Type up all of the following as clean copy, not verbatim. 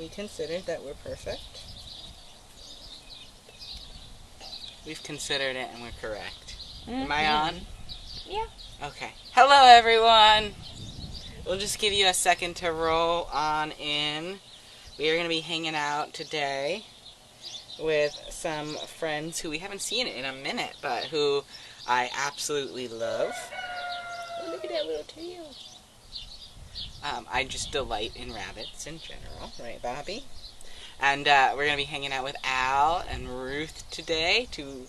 we considered that we're perfect? We've considered it and we're correct. Am I on? Yeah. Okay. Hello, everyone. We'll just give you a second to roll on in. We are going to be hanging out today with some friends who we haven't seen in a minute, but who I absolutely love. Oh, look at that little tail. I just delight in rabbits in general, right, Bobby? And we're going to be hanging out with Al and Ruth today, two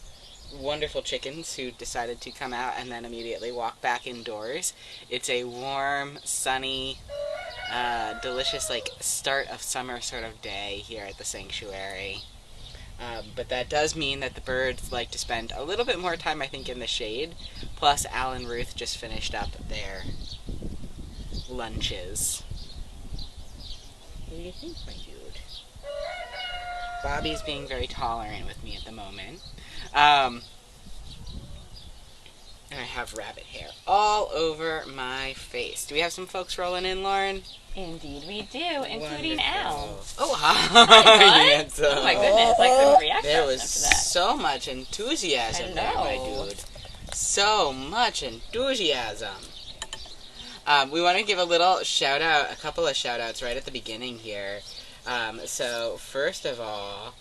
wonderful chickens who decided to come out and then immediately walk back indoors. It's a warm, sunny, delicious, start of summer sort of day here at the sanctuary. But that does mean that the birds like to spend a little bit more time, I think, in the shade. Plus, Al and Ruth just finished up their lunches. What do you think, my dude? Bobby's being very tolerant with me at the moment. And I have rabbit hair all over my face. Do we have some folks rolling in, Lauren? Indeed we do, including Al. Oh, hi, yes. Oh my goodness, like some reaction There was after that. so much enthusiasm there, my dude. So much enthusiasm. We want to give a couple of shout outs right at the beginning here. So first of all,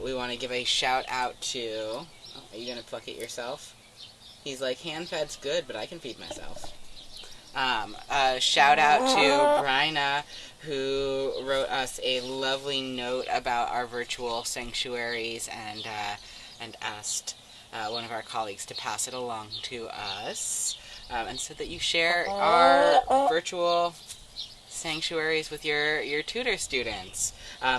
we want to give a shout out to, are you going to pluck it yourself? He's like, hand fed's good, but I can feed myself. A shout out to Bryna, who wrote us a lovely note about our virtual sanctuaries and asked one of our colleagues to pass it along to us, and said that you share our virtual sanctuaries with your tutor students.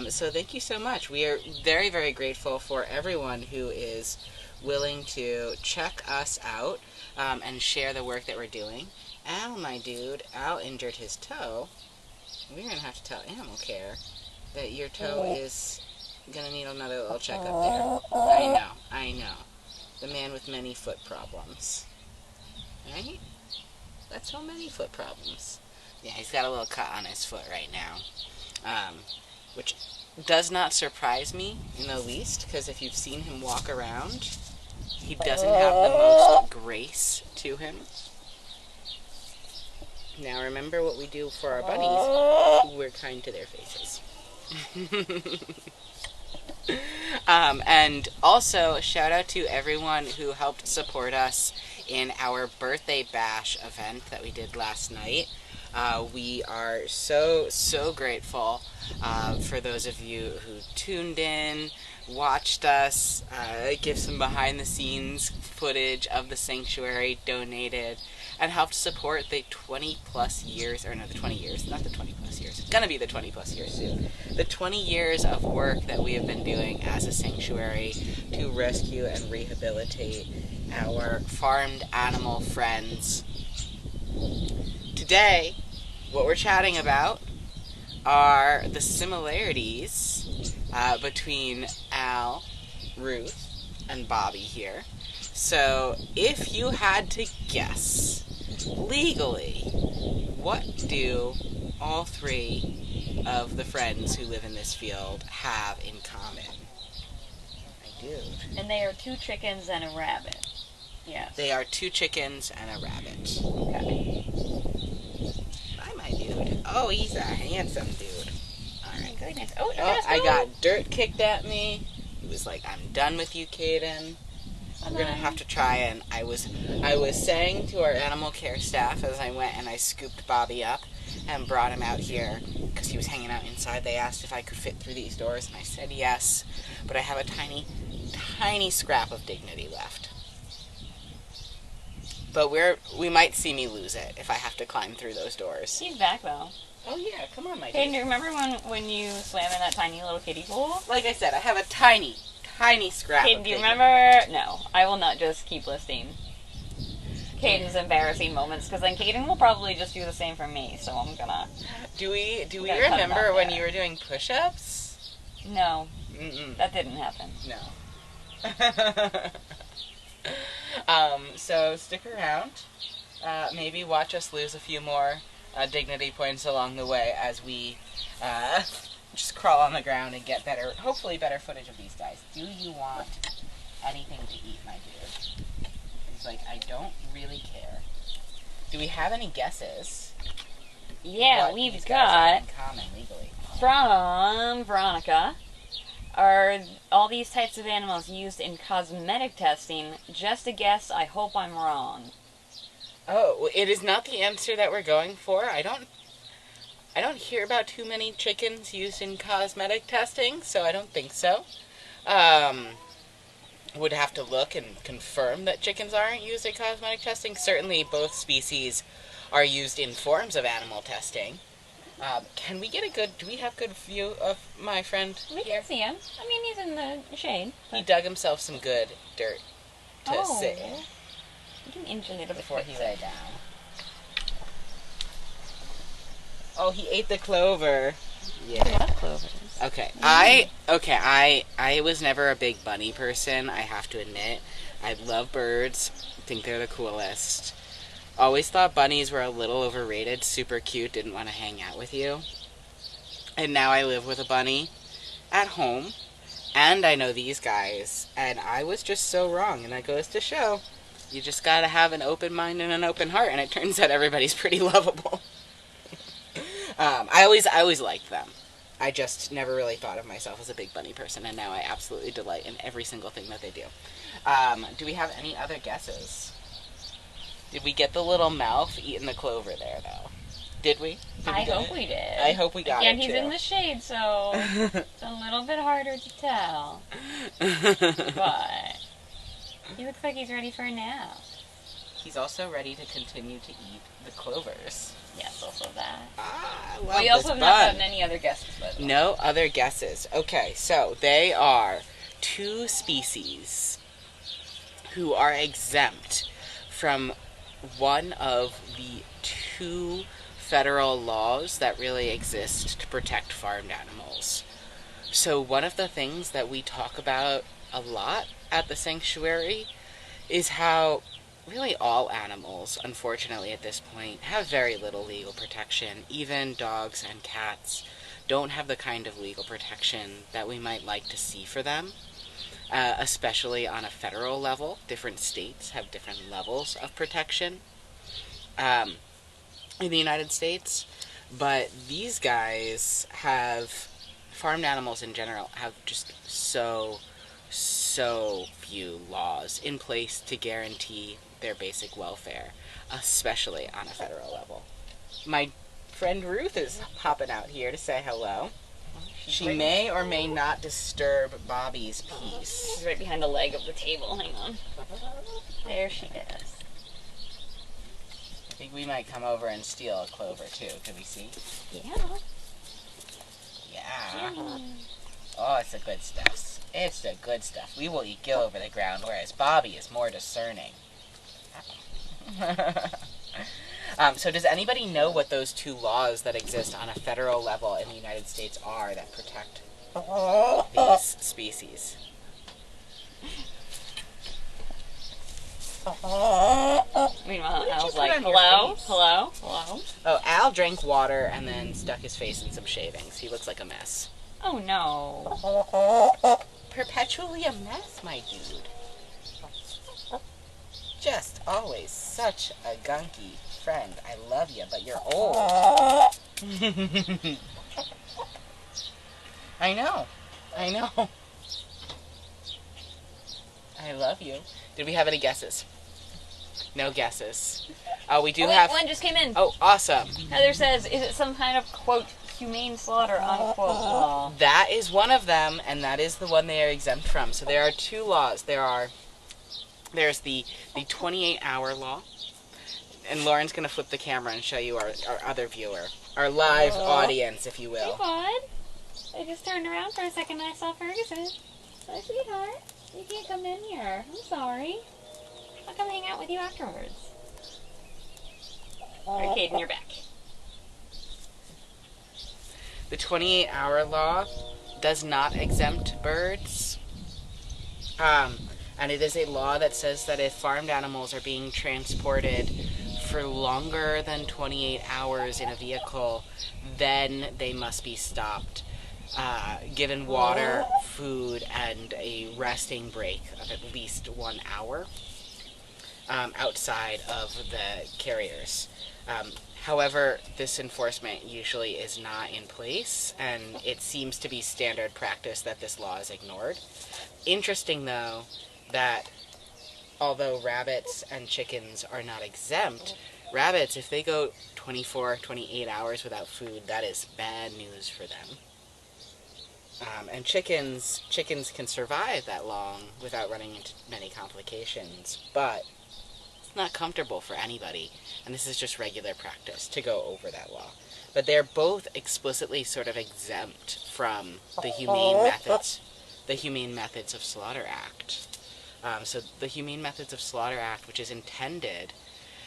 So thank you so much. We are very, very grateful for everyone who is willing to check us out and share the work that we're doing. Al, my dude, Al injured his toe. We're going to have to tell Animal Care that your toe is going to need another little checkup there. I know. The man with many foot problems. Right? That's so many foot problems. Yeah, he's got a little cut on his foot right now. Which does not surprise me in the least, because if you've seen him walk around, he doesn't have the most grace to him. Now remember what we do for our bunnies. We're kind to their faces. And also, a shout out to everyone who helped support us in our birthday bash event that we did last night. We are so grateful for those of you who tuned in, watched us, give some behind the scenes footage of the sanctuary, donated, and helped support the 20 plus years, or no, the 20 years, not the 20 plus years, it's gonna be the 20 plus years soon, the 20 years of work that we have been doing as a sanctuary to rescue and rehabilitate our farmed animal friends. Today, what we're chatting about are the similarities between Al, Ruth, and Bobby here. So, if you had to guess, legally, what do all three of the friends who live in this field have in common? I do. And they are 2 chickens and a rabbit. Yes. They are 2 chickens and a rabbit. Okay. Bye, my dude. Oh, he's a handsome dude. Alright. Oh, goodness. Oh, I got dirt kicked at me. He was like, I'm done with you, Caden. We're going to have to try, and I was saying to our animal care staff as I went and I scooped Bobby up and brought him out here because he was hanging out inside. They asked if I could fit through these doors, and I said yes, but I have a tiny scrap of dignity left. But we might see me lose it if I have to climb through those doors. He's back, though. Oh, yeah, come on, my Hey, dude. do you remember when you swam in that tiny little kiddie pool? Like I said, I have a tiny scrap Caden, of do you dignity. remember? No, I will not just keep listing Caden's embarrassing moments, because then Caden will probably just do the same for me, so I'm gonna... Do we gotta cut him remember off when there. you were doing push-ups? No, Mm-mm. that didn't happen. No. So stick around. Maybe watch us lose a few more dignity points along the way as we just crawl on the ground and get hopefully better footage of these guys. Do you want anything to eat, my dude? He's like, I don't really care. Do we have any guesses? Yeah, we've got in common legally? From Veronica. Are all these types of animals used in cosmetic testing? Just a guess. I hope I'm wrong. Oh, it is not the answer that we're going for. I don't hear about too many chickens used in cosmetic testing, so I don't think so. Would have to look and confirm that chickens aren't used in cosmetic testing. Certainly both species are used in forms of animal testing. Can we get do we have good view of my friend We here? can see him. I mean, he's in the shade. He dug himself some good dirt to sit in You can inch a little bit before he closer. lay down. Oh, he ate the clover. I Yeah. love clovers. Okay. I was never a big bunny person, I have to admit. I love birds. Think they're the coolest. Always thought bunnies were a little overrated, super cute, didn't want to hang out with you. And now I live with a bunny at home, and I know these guys, and I was just so wrong, and that goes to show you just gotta have an open mind and an open heart, and it turns out everybody's pretty lovable. I always liked them. I just never really thought of myself as a big bunny person, and now I absolutely delight in every single thing that they do. Do we have any other guesses? Did we get the little mouth eating the clover there, though? Did we? I hope we did. I hope we got Again, it, he's too. in the shade, so it's a little bit harder to tell. But he looks like he's ready for a nap. He's also ready to continue to eat the clovers. Yes, also that. I love We also this have not bun. gotten any other guesses, by the way. No other guesses. Okay, so they are two species who are exempt from one of the two federal laws that really exist to protect farmed animals. So one of the things that we talk about a lot at the sanctuary is how really all animals, unfortunately at this point, have very little legal protection. Even dogs and cats don't have the kind of legal protection that we might like to see for them, especially on a federal level. Different states have different levels of protection in the United States, but these guys farmed animals in general have just so few laws in place to guarantee their basic welfare, especially on a federal level. My friend Ruth is popping out here to say hello. She may or may not disturb Bobby's peace. She's right behind the leg of the table. Hang on. There she is. I think we might come over and steal a clover too. Can we see? Yeah. Yeah. Oh, it's the good stuff. It's the good stuff. We will eat gill over the ground, whereas Bobby is more discerning. So does anybody know what those two laws that exist on a federal level in the United States are that protect these species? Meanwhile, What did you Al's put like, on your hello? face? Hello? Hello? Oh, Al drank water and then stuck his face in some shavings. He looks like a mess. Oh, no. Perpetually a mess, my dude. Just always such a gunky friend. I love you, but you're old. I know. I know. I love you. Did we have any guesses? No guesses. We do Oh, wait, have... one just came in. Oh, awesome. Heather says, is it some kind of, quote, humane slaughter, unquote, law? That is one of them, and that is the one they are exempt from. So there are two laws. There's the 28-hour law, and Lauren's going to flip the camera and show you our other viewer, our live audience, if you Hey, will. bud. I just turned around for a second and I saw Ferguson. Hi, sweetheart. You can't come in here. I'm sorry. I'll come hang out with you afterwards. Alright, Caden, you're back. The 28-hour law does not exempt birds. And it is a law that says that if farmed animals are being transported for longer than 28 hours in a vehicle, then they must be stopped. given water, food, and a resting break of at least 1 hour outside of the carriers. However, this enforcement usually is not in place, and it seems to be standard practice that this law is ignored. Interesting, though, that although rabbits and chickens are not exempt, rabbits, if they go 24, 28 hours without food, that is bad news for them. And chickens can survive that long without running into many complications, but it's not comfortable for anybody, and this is just regular practice to go over that law. But they're both explicitly sort of exempt from the Humane Methods of Slaughter Act. So the Humane Methods of Slaughter Act, which is intended,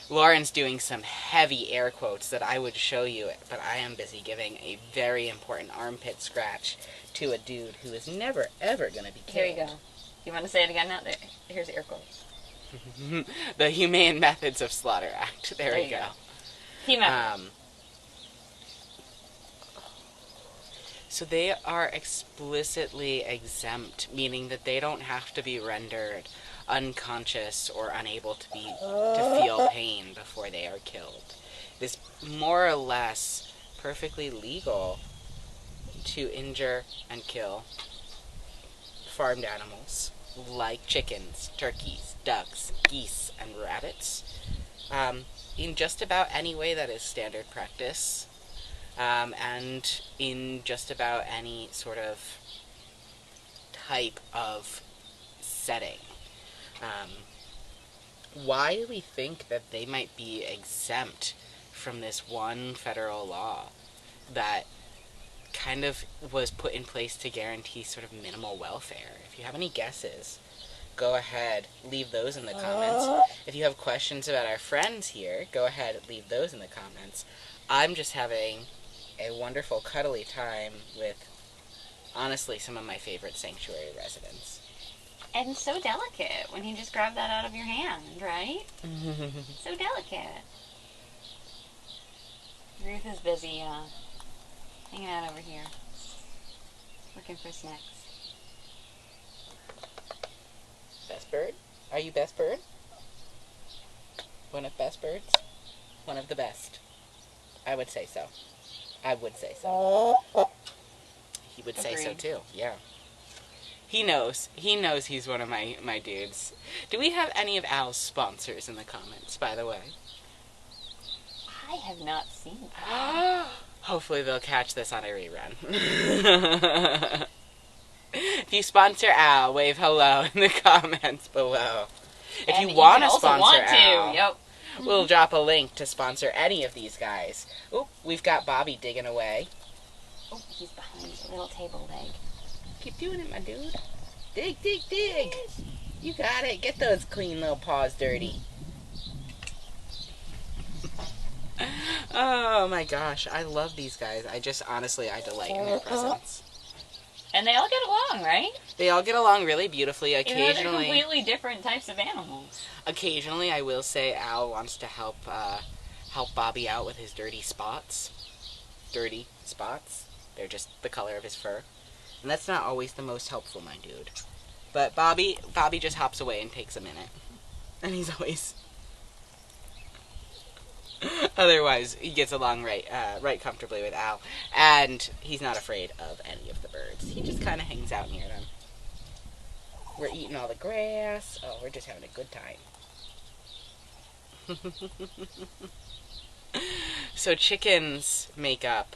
Lauren's doing some heavy air quotes that I would show you, but I am busy giving a very important armpit scratch to a dude who is never, ever going to be killed. Here you go. You want to say it again now? Here's air quotes. The Humane Methods of Slaughter Act. There we go. So they are explicitly exempt, meaning that they don't have to be rendered unconscious or unable to feel pain before they are killed. It is more or less perfectly legal to injure and kill farmed animals like chickens, turkeys, ducks, geese, and rabbits in just about any way that is standard practice, and in just about any sort of type of setting. Why do we think that they might be exempt from this one federal law that kind of was put in place to guarantee sort of minimal welfare? If you have any guesses, go ahead, leave those in the comments. If you have questions about our friends here, go ahead and leave those in the comments. I'm just having a wonderful cuddly time with, honestly, some of my favorite sanctuary residents. And so delicate when he just grabbed that out of your hand, right? So delicate. Ruth is busy hanging out over here, looking for snacks. Best bird? Are you best bird? One of best birds? One of the best. I would say so. I would say so. He would say so too, yeah. He knows he's one of my dudes. Do we have any of Al's sponsors in the comments, by the way? I have not seen that. Hopefully they'll catch this on a rerun. If you sponsor Al, wave hello in the comments below. If you want to sponsor Al, we'll drop a link to sponsor any of these guys. Oop, we've got Bobby digging away. Oh, he's behind the little table leg. Keep doing it, my dude. Dig, dig, dig. You got it. Get those clean little paws dirty. Oh my gosh, I love these guys. I delight in their presence. And they all get along, right? They all get along really beautifully. Occasionally, even though they're completely different types of animals. Occasionally, I will say Al wants to help Bobby out with his dirty spots. Dirty spots. They're just the color of his fur. And that's not always the most helpful, my dude. But Bobby just hops away and takes a minute. And he's always... Otherwise, he gets along right comfortably with Al. And he's not afraid of any of the birds. He just kind of hangs out near them. We're eating all the grass. Oh, we're just having a good time. So chickens make up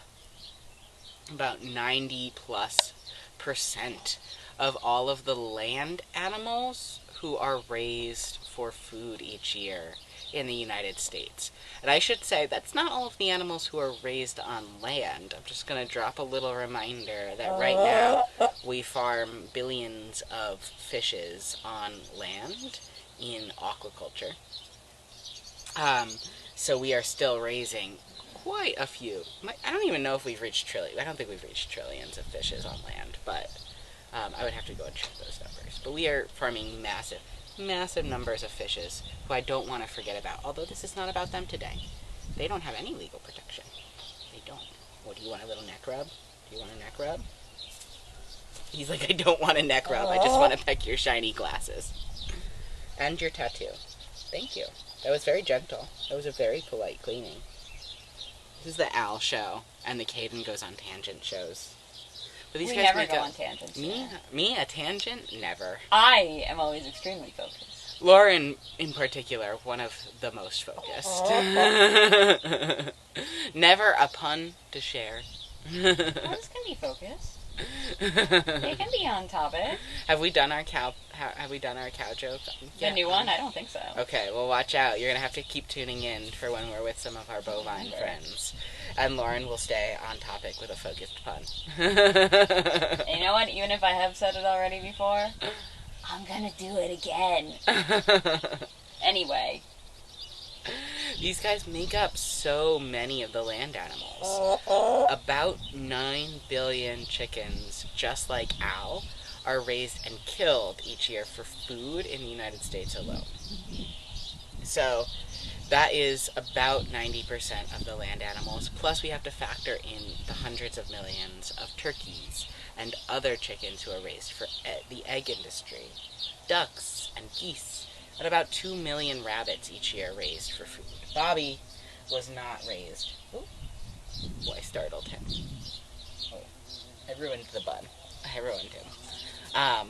about 90+% of all of the land animals who are raised for food each year in the United States. And I should say, that's not all of the animals who are raised on land. I'm just going to drop a little reminder that right now we farm billions of fishes on land in aquaculture. So we are still raising quite a few. I don't even know if we've reached trillions. I don't think we've reached trillions of fishes on land, but I would have to go and check those numbers. But we are farming massive numbers of fishes who I don't want to forget about, although this is not about them today. They don't have any legal protection. They don't. What, do you want a little neck rub? Do you want a neck rub? He's like, I don't want a neck rub. I just want to peck your shiny glasses. And your tattoo. Thank you. That was very gentle. That was a very polite cleaning. This is the Al show, and the Caden goes on tangent shows. But these We guys never go on tangents. Me, a tangent? Never. I am always extremely focused. Lauren, in particular, one of the most focused. Never a pun to share. Puns can be focused. They can be on topic. Have we done our cow joke? The new one? I don't think so. Okay, well, watch out. You're gonna have to keep tuning in for when we're with some of our bovine friends, and Lauren will stay on topic with a focused pun. You know what? Even if I have said it already before, I'm gonna do it again. Anyway. These guys make up so many of the land animals. About 9 billion chickens, just like Al, are raised and killed each year for food in the United States alone. So that is about 90% of the land animals. Plus we have to factor in the hundreds of millions of turkeys and other chickens who are raised for the egg industry, ducks and geese, and about 2 million rabbits each year raised for food. Bobby was not raised. Oh, I startled him. Oh, I ruined the bun. I ruined him.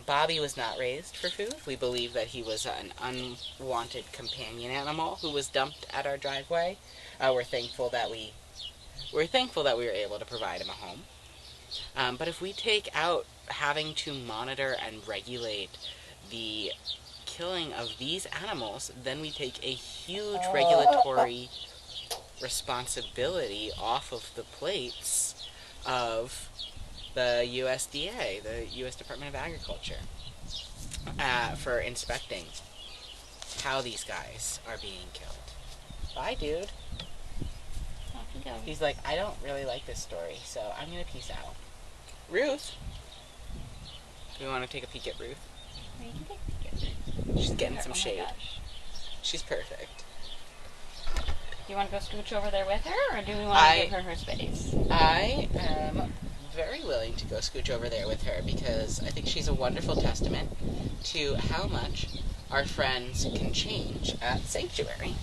Bobby was not raised for food. We believe that he was an unwanted companion animal who was dumped at our driveway. We're thankful that we were able to provide him a home. But if we take out having to monitor and regulate the killing of these animals, then we take a huge regulatory responsibility off of the plates of the USDA, the U.S. Department of Agriculture, for inspecting how these guys are being killed. Bye, dude. He's like, I don't really like this story, so I'm going to peace out. Ruth? Do we want to take a peek at Ruth? You can take a peek at Ruth. She's getting some Oh my shade. gosh. She's perfect. Do you want to go scooch over there with her, or do we want to give her space? I am very willing to go scooch over there with her because I think she's a wonderful testament to how much our friends can change at Sanctuary.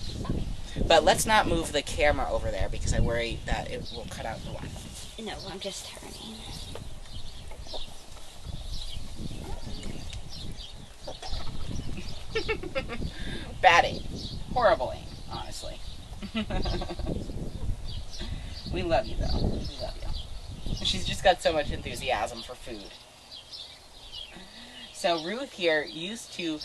But let's not move the camera over there because I worry that it will cut out the one. No, I'm just turning. Bad aim. Horrible aim, honestly. We love you, though. We love you. She's just got so much enthusiasm for food. So Ruth here used to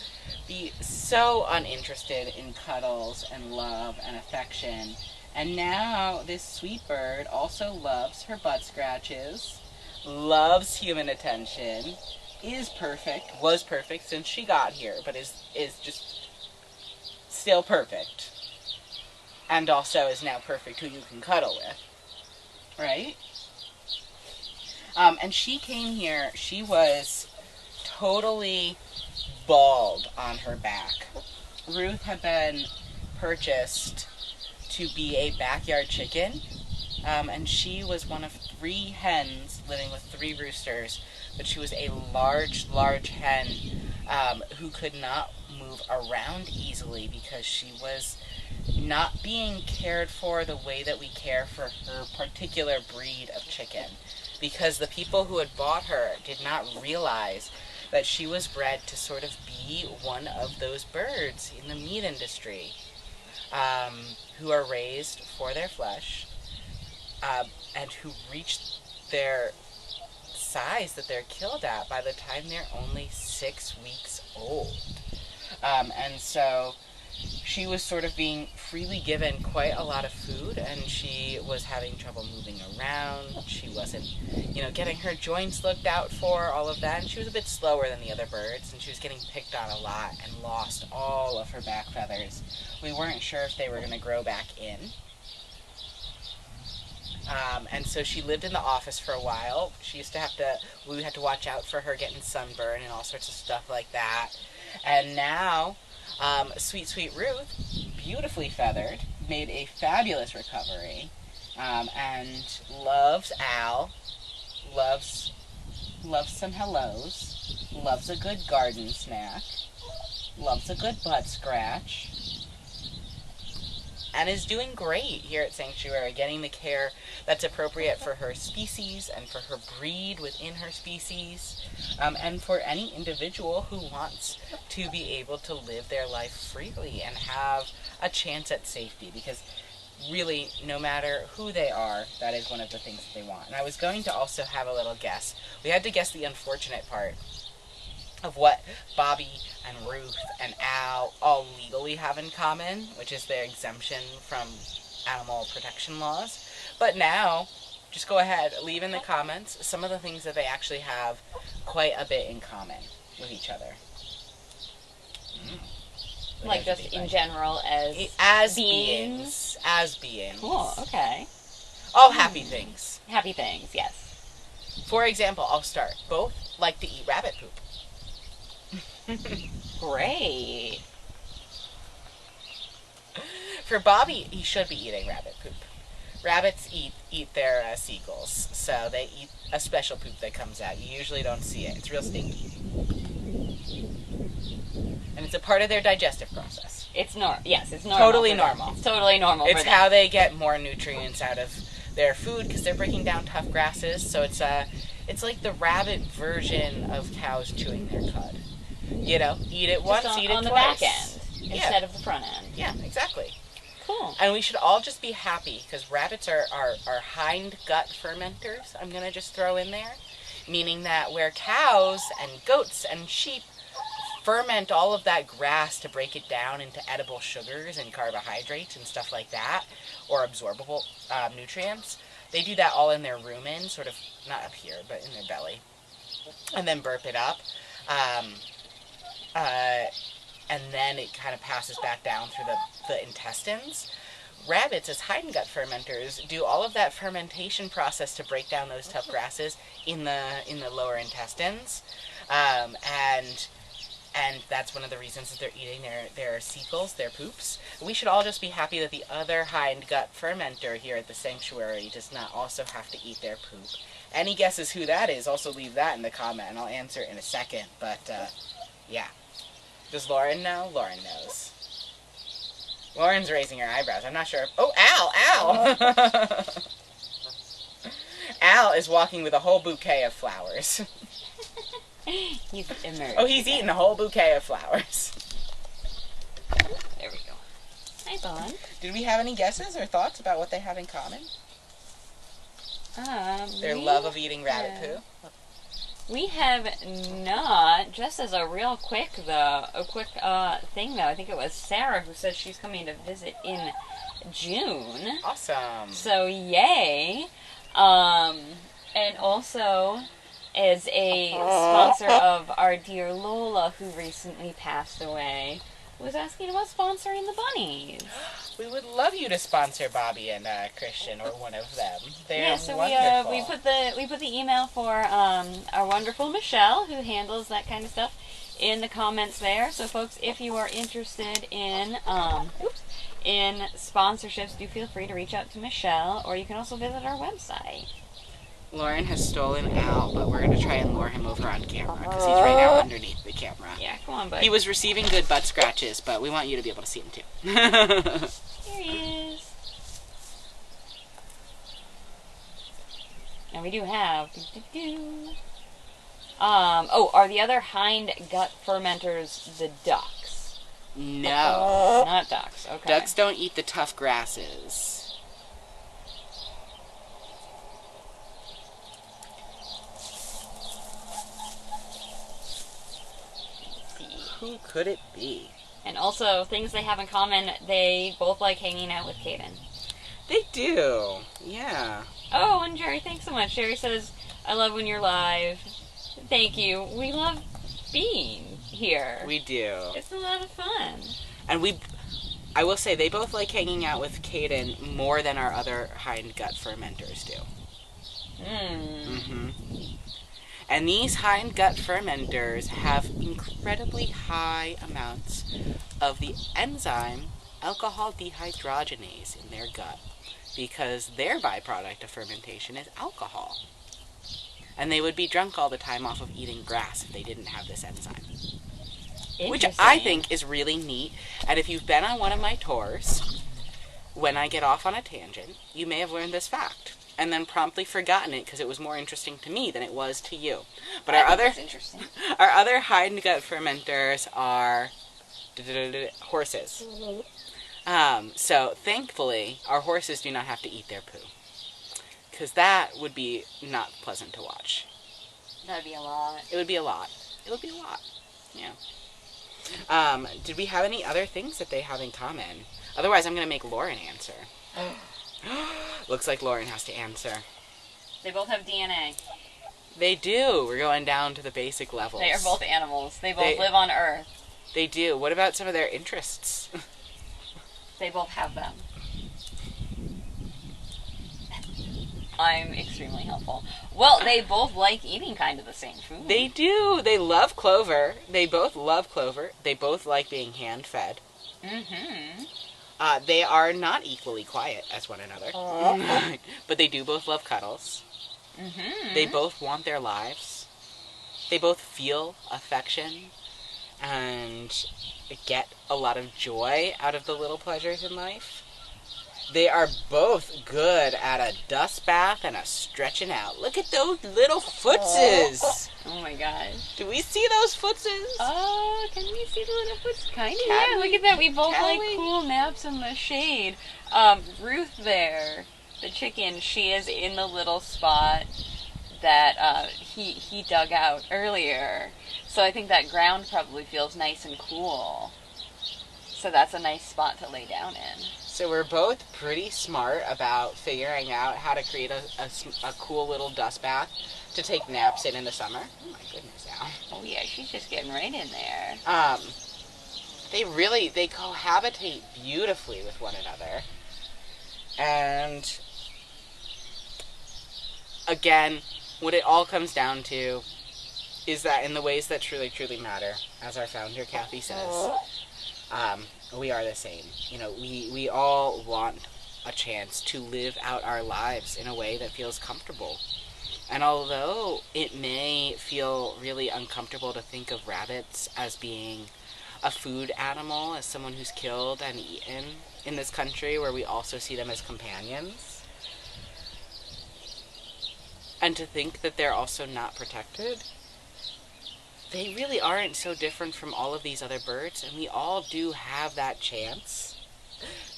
be so uninterested in cuddles and love and affection. And now this sweet bird also loves her butt scratches, loves human attention, was perfect since she got here, but is just still perfect. And also is now perfect who you can cuddle with. Right? And she came here, she was totally bald on her back. Ruth had been purchased to be a backyard chicken, and she was one of 3 hens living with 3 roosters, but she was a large hen who could not move around easily because she was not being cared for the way that we care for her particular breed of chicken, because the people who had bought her did not realize that she was bred to sort of be one of those birds in the meat industry, who are raised for their flesh, and who reach their size that they're killed at by the time they're only 6 weeks old. And so she was sort of being freely given quite a lot of food, and she was having trouble moving around. She wasn't, getting her joints looked out for, all of that, and she was a bit slower than the other birds, and she was getting picked on a lot and lost all of her back feathers. We weren't sure if they were going to grow back in. And so she lived in the office for a while. We had to watch out for her getting sunburn and all sorts of stuff like that. And now, sweet Ruth, beautifully feathered, made a fabulous recovery, and loves Al, loves loves some hellos, loves a good garden snack, loves a good butt scratch, and is doing great here at Sanctuary, getting the care that's appropriate for her species and for her breed within her species, and for any individual who wants to be able to live their life freely and have a chance at safety, because really, no matter who they are, that is one of the things that they want. And I was going to also have a little guess. We had to guess the unfortunate part of what Bobby and Ruth and Al all legally have in common, which is their exemption from animal protection laws. But now, just go ahead, leave in the comments some of the things that they actually have quite a bit in common with each other. Like just in general as beings. As beings. Cool, okay. All happy things. Happy things, yes. For example, I'll start. Both like to eat rabbit poop. Great. For Bobby, he should be eating rabbit poop. Rabbits eat their seagulls, so they eat a special poop that comes out. You usually don't see it. It's real stinky. And it's a part of their digestive process. It's normal. Totally normal. It's totally normal. It's how they get more nutrients out of their food, because they're breaking down tough grasses. So it's like the rabbit version of cows chewing their cud. You know, eat it once, eat it twice. On the back end instead of the front end. Yeah, exactly. Cool. And we should all just be happy, because rabbits are hind gut fermenters, I'm going to just throw in there. Meaning that where cows and goats and sheep ferment all of that grass to break it down into edible sugars and carbohydrates and stuff like that, or absorbable nutrients, they do that all in their rumen, sort of, not up here, but in their belly, and then burp it up. And then it kind of passes back down through the intestines. Rabbits, as hindgut fermenters, do all of that fermentation process to break down those tough grasses in the lower intestines, and that's one of the reasons that they're eating their seagulls, their poops. We should all just be happy that the other hindgut fermenter here at the sanctuary does not also have to eat their poop. Any guesses who that is? Also leave that in the comment, and I'll answer it in a second. But yeah. Does Lauren know? Lauren knows. Lauren's raising her eyebrows. I'm not sure. Oh, Al! Al is walking with a whole bouquet of flowers. He's immersed. Oh, he's eating a whole bouquet of flowers. There we go. Hi, Bon. Did we have any guesses or thoughts about what they have in common? Their love of eating rabbit poo? We have not. Just as a real quick, thing, though, I think it was Sarah who said she's coming to visit in June. Awesome. So, yay. And also, as a sponsor of our dear Lola, who recently passed away, was asking about sponsoring the Bunnies. We would love you to sponsor Bobby and Christian, or one of them. They're so wonderful. we put the email for our wonderful Michelle, who handles that kind of stuff, in the comments there. So, folks, if you are interested in sponsorships, do feel free to reach out to Michelle, or you can also visit our website. Lauren has stolen Al, but we're going to try and lure him over on camera, because he's right now underneath the camera. Yeah, come on, bud. He was receiving good butt scratches, but we want you to be able to see him too. Here he is. And we do have... are the other hind gut fermenters the ducks? No. Not ducks, okay. Ducks don't eat the tough grasses. Who could it be? And also, things they have in common, they both like hanging out with Kaden. They do, yeah. Oh, and Jerry, thanks so much. Jerry says, I love when you're live. Thank you. We love being here. We do. It's a lot of fun. And I will say, they both like hanging out with Kaden more than our other hindgut fermenters do. Mm-hmm. And these hindgut fermenters have incredibly high amounts of the enzyme alcohol dehydrogenase in their gut, because their byproduct of fermentation is alcohol. And they would be drunk all the time off of eating grass if they didn't have this enzyme. Which Interesting. I think is really neat. And if you've been on one of my tours, when I get off on a tangent, you may have learned this fact and then promptly forgotten it because it was more interesting to me than it was to you. But our other interesting. our other hide gut fermenters are horses. So thankfully, our horses do not have to eat their poo, because that would be not pleasant to watch. That'd be a lot. It would be a lot. It would be a lot. Yeah. Did we have any other things that they have in common? Otherwise, I'm going to make Lauren answer. Looks like Lauren has to answer. They both have DNA. They do. We're going down to the basic levels. They are both animals. They both live on Earth. They do. What about some of their interests? They both have them. I'm extremely helpful. Well, they both like eating kind of the same food. They do. They love clover. They both love clover. They both like being hand-fed. Mm-hmm. They are not equally quiet as one another. But they do both love cuddles. Mm-hmm. They both want their lives. They both feel affection and get a lot of joy out of the little pleasures in life. They are both good at a dust bath and a stretching out. Look at those little footses. Oh my gosh. Do we see those footses? Oh, can we see the little foot? Kind of, Can yeah. we? Look at that. We both Can like we? cool naps in the shade. Ruth there, the chicken, she is in the little spot that he dug out earlier. So I think that ground probably feels nice and cool. So that's a nice spot to lay down in. So we're both pretty smart about figuring out how to create a cool little dust bath to take naps in the summer. Oh my goodness, Al. Oh yeah, she's just getting right in there. They cohabitate beautifully with one another. And again, what it all comes down to is that in the ways that truly, truly matter, as our founder Kathy says, we are the same. You know, we all want a chance to live out our lives in a way that feels comfortable. And although it may feel really uncomfortable to think of rabbits as being a food animal, as someone who's killed and eaten in this country where we also see them as companions, and to think that they're also not protected, they really aren't so different from all of these other birds, and we all do have that chance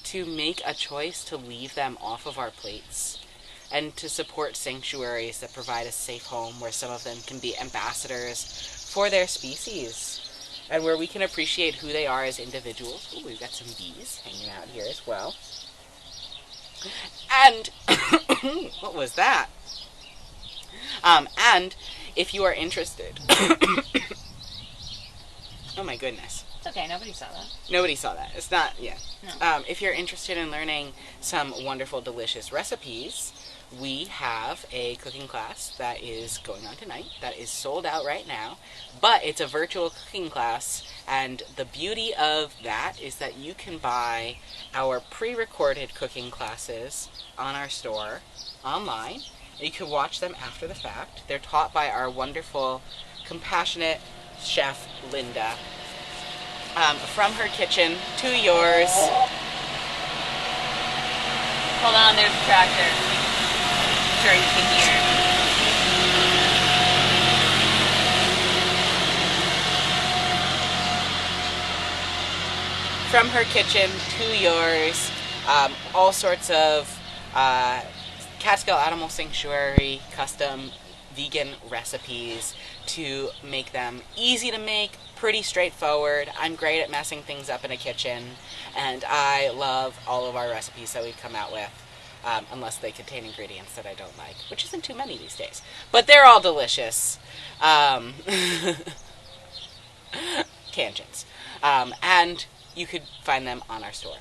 to make a choice to leave them off of our plates and to support sanctuaries that provide a safe home where some of them can be ambassadors for their species and where we can appreciate who they are as individuals. Ooh, we've got some bees hanging out here as well. And what was that? And if you are interested, oh my goodness. It's okay, nobody saw that. Nobody saw that. It's not, yeah. No. If you're interested in learning some wonderful, delicious recipes, we have a cooking class that is going on tonight that is sold out right now, but it's a virtual cooking class, and the beauty of that is that you can buy our pre-recorded cooking classes on our store online. You can watch them after the fact. They're taught by our wonderful, compassionate chef, Linda. From her kitchen to yours. Hold on, there's a tractor. I'm sure you can hear. From her kitchen to yours. All sorts of Catskill Animal Sanctuary custom vegan recipes to make them easy to make, pretty straightforward. I'm great at messing things up in a kitchen, and I love all of our recipes that we come out with, unless they contain ingredients that I don't like, which isn't too many these days. But they're all delicious. Tangents. And you could find them on our store.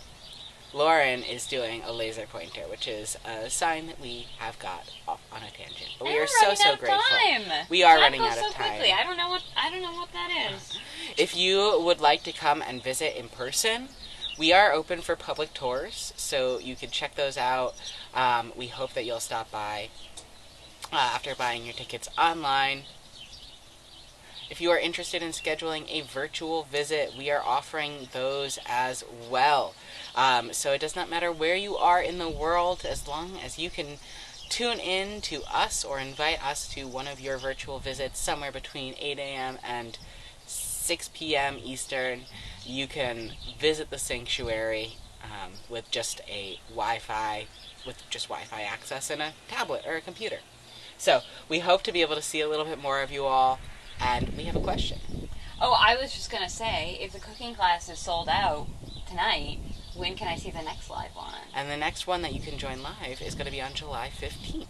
Lauren is doing a laser pointer, which is a sign that we have got off on a tangent. But we are so grateful. We are running out of time. Quickly. I don't know what that is. If you would like to come and visit in person, we are open for public tours, so you can check those out. We hope that you'll stop by. after buying your tickets online. If you are interested in scheduling a virtual visit, we are offering those as well. So it does not matter where you are in the world, as long as you can tune in to us or invite us to one of your virtual visits somewhere between 8 a.m. and 6 p.m. Eastern. You can visit the sanctuary with just Wi-Fi access and a tablet or a computer. So we hope to be able to see a little bit more of you all. And we have a question. Oh, I was just going to say, if the cooking class is sold out tonight, when can I see the next live one? And the next one that you can join live is going to be on July 15th.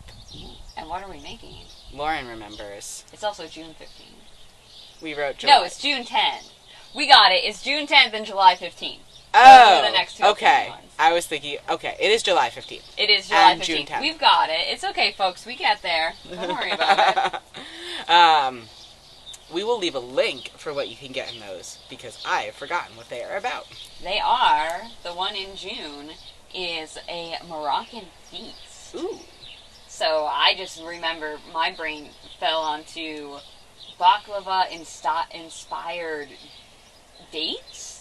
And what are we making? Lauren remembers. It's also June 15th. We wrote July. No, it's June 10th. We got it. It's June 10th and July 15th. Oh, those are the next two okay. ones. I was thinking, okay, it is July 15th. It is July and 15th. June 10th. We've got it. It's okay, folks. We get there. Don't worry about it. We will leave a link for what you can get in those, because I have forgotten what they are about. They are, the one in June is a Moroccan feast. Ooh. So I just remember my brain fell onto baklava-inspired dates.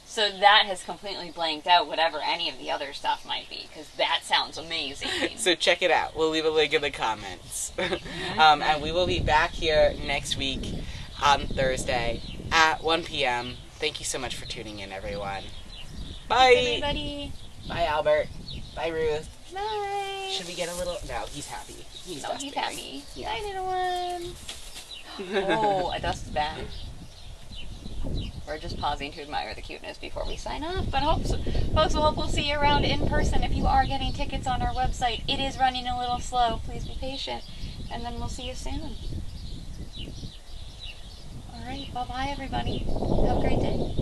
So that has completely blanked out whatever any of the other stuff might be, because that sounds amazing. So check it out. We'll leave a link in the comments. And we will be back here next week on Thursday at 1 p.m. Thank you so much for tuning in, everyone. Bye. Thanks, everybody. Bye, Albert. Bye, Ruth. Bye. Should we get a little... No, he's happy. He's happy. Yeah. Bye, little one. Oh, a dust bag. We're just pausing to admire the cuteness before we sign off. But folks, we hope we'll see you around in person. If you are getting tickets on our website, it is running a little slow. Please be patient. And then we'll see you soon. All right. Bye-bye, everybody. Have a great day.